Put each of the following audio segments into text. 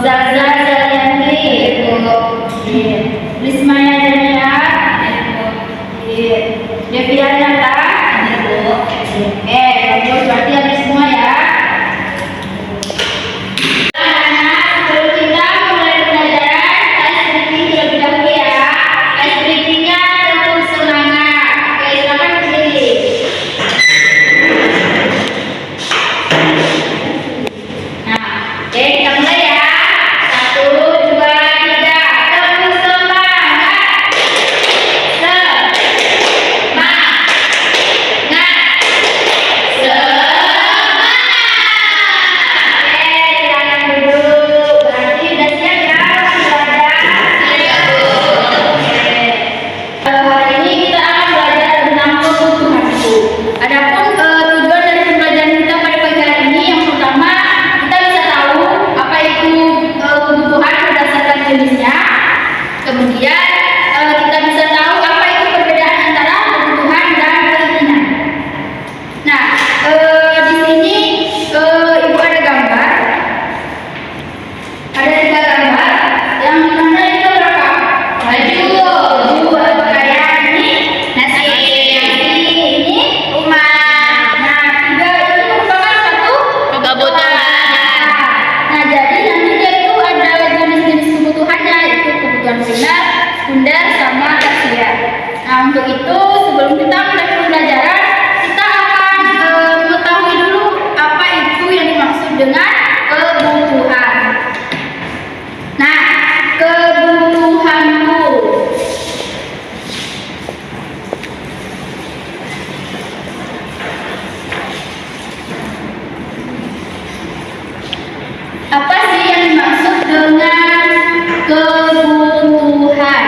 Zaza Zalianti, Rismaya Jania, Devian Nata, bagus, berarti habis semua ya. Anak-anak, sebelum kita mulai pelajaran, ice breaking terlebih dahulu ya. Ice breakingnya cukup semangat. Oke, silakan berdiri. Nah, oke, kita mulai ya. 1, 2, 3. Terus semangat. Semangat. Adapun tujuan dari pembelajaran kita pada pagi hari ini, yang pertama kita bisa tahu apa itu kebutuhan berdasarkan jenisnya. Kemudian kita bisa tahu apa itu perbedaan antara kebutuhan dan keinginan. Nah, di sini ibu ada gambar, ada 3 gambar. Yang mana itu berapa? Baju, kayak ini nasi, ini rumah. Nah, 3 itu merupakan satu Kebutuhan. Nah, jadi nantinya itu ada jenis-jenis kebutuhannya, yaitu kebutuhan primer, sekunder, sama tersier. Nah, untuk itu sebelum kita mulai pembelajaran, kita akan mengetahui dulu apa itu yang dimaksud dengan kebutuhan. Nah, kebutuhanku. Apa sih yang dimaksud dengan kebutuhan?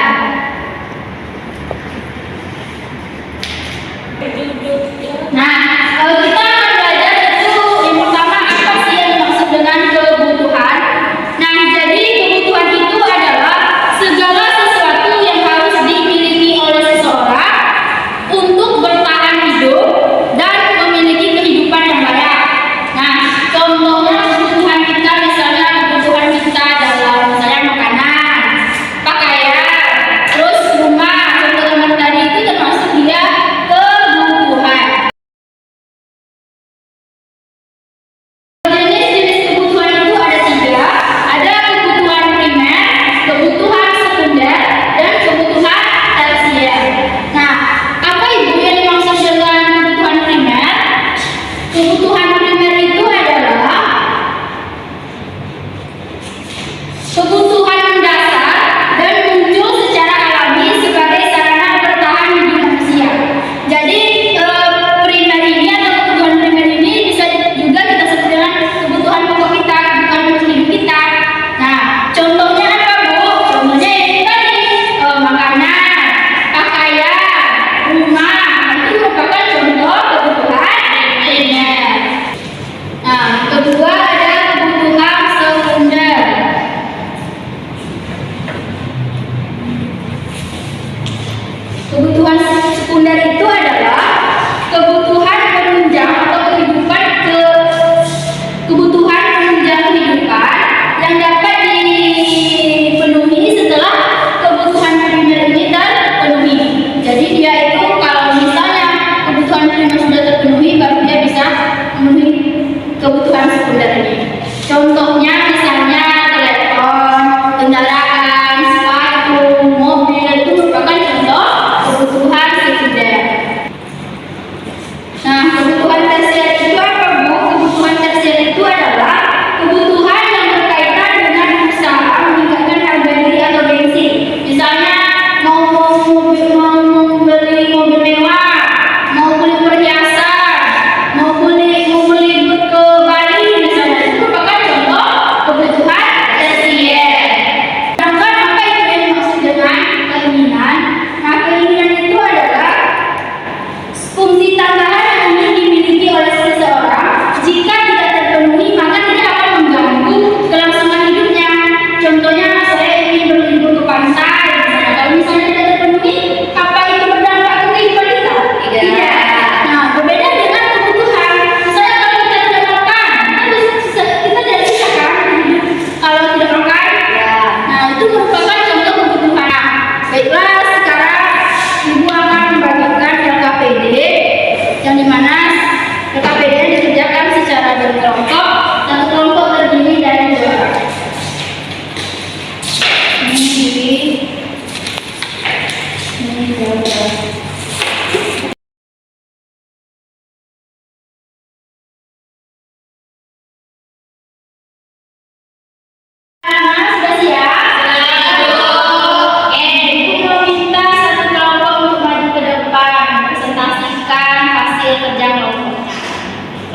Nah, kita akan belajar itu yang pertama apa sih yang dimaksud dengan kebutuhan. Nah, jadi kebutuhan itu adalah segala sesuatu yang harus dimiliki oleh seseorang untuk bertahan hidup dan memiliki kehidupan yang layak. Nah, contohnya kebutuhan kita misalnya kebutuhan kita dalam misalnya makanan, pakaian, terus rumah, contoh teman tadi itu termasuk dia kebutuhan.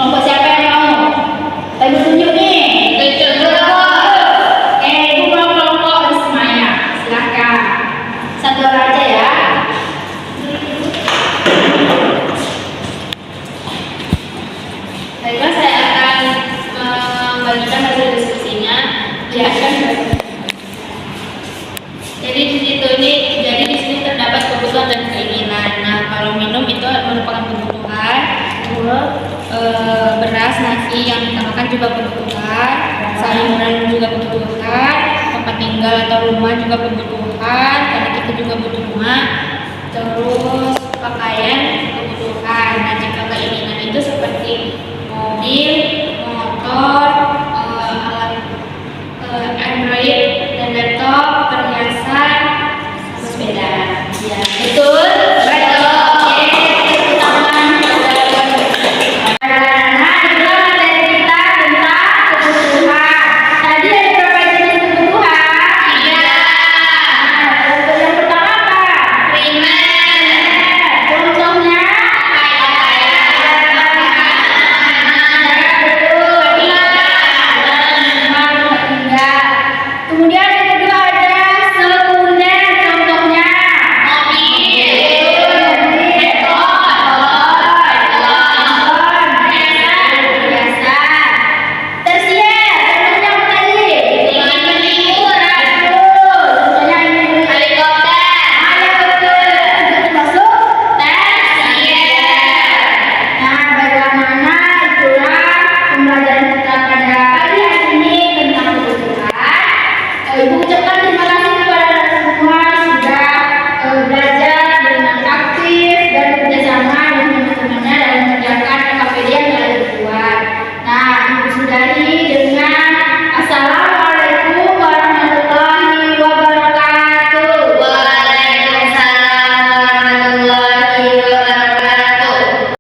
Kelompok siapa yang mau? Bagi tunjuk nih. Oke, ibu mau kelompok Rismaya. Silakan. Satu orang aja ya. Baiklah, saya akan membagikan hasil diskusinya. Silakan. Jadi di sini terdapat kebutuhan dan keinginan. Nah, kalau minum itu merupakan kebutuhan. Beras, nasi yang kita makan juga kebutuhan. Sayuran juga kebutuhan. Tempat tinggal atau rumah juga kebutuhan. Karena kita juga butuh rumah. Terus pakaian